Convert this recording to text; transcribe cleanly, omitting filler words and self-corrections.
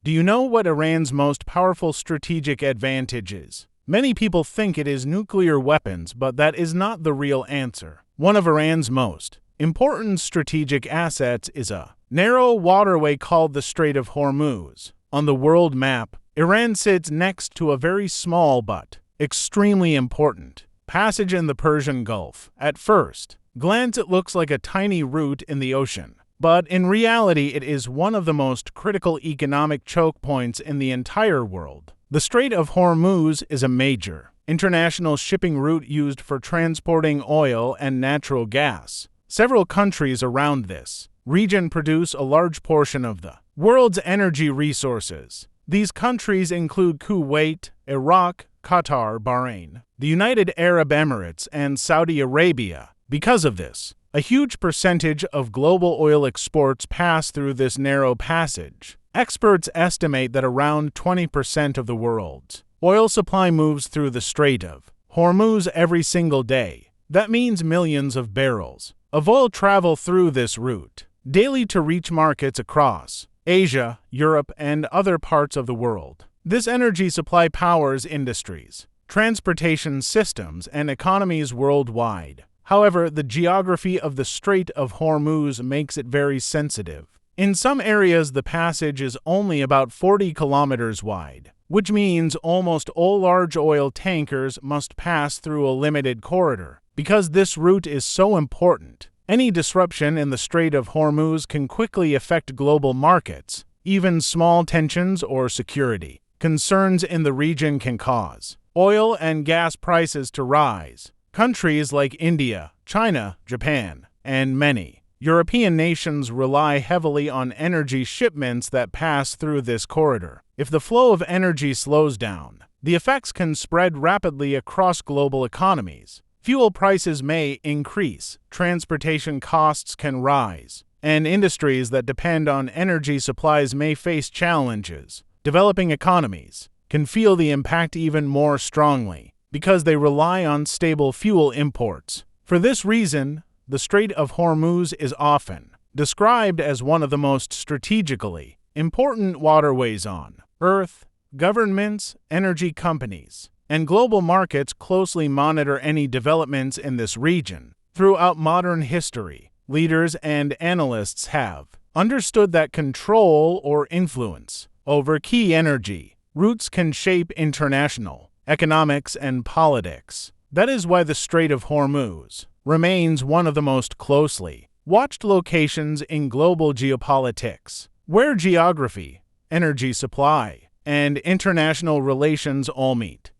Do you know what Iran's most powerful strategic advantage is? Many people think it is nuclear weapons, but that is not the real answer. One of Iran's most important strategic assets is a narrow waterway called the Strait of Hormuz. On the world map, Iran sits next to a very small but extremely important passage in the Persian Gulf. At first glance, it looks like a tiny route in the ocean, but in reality, it is one of the most critical economic choke points in the entire world. The Strait of Hormuz is a major international shipping route used for transporting oil and natural gas. Several countries around this region produce a large portion of the world's energy resources. These countries include Kuwait, Iraq, Qatar, Bahrain, the United Arab Emirates, and Saudi Arabia. Because of this, a huge percentage of global oil exports pass through this narrow passage. Experts estimate that around 20% of the world's oil supply moves through the Strait of Hormuz every single day. That means millions of barrels of oil travel through this route daily to reach markets across Asia, Europe, and other parts of the world. This energy supply powers industries, transportation systems, and economies worldwide. However, the geography of the Strait of Hormuz makes it very sensitive. In some areas, the passage is only about 40 kilometers wide, which means almost all large oil tankers must pass through a limited corridor. Because this route is so important, any disruption in the Strait of Hormuz can quickly affect global markets. Even small tensions or security concerns in the region can cause oil and gas prices to rise. Countries like India, China, Japan, and many European nations rely heavily on energy shipments that pass through this corridor. If the flow of energy slows down, the effects can spread rapidly across global economies. Fuel prices may increase, transportation costs can rise, and industries that depend on energy supplies may face challenges. Developing economies can feel the impact even more strongly because they rely on stable fuel imports. For this reason, the Strait of Hormuz is often described as one of the most strategically important waterways on Earth. Governments, energy companies, and global markets closely monitor any developments in this region. Throughout modern history, leaders and analysts have understood that control or influence over key energy routes can shape international economics and politics. That is why the Strait of Hormuz remains one of the most closely watched locations in global geopolitics, where geography, energy supply, and international relations all meet.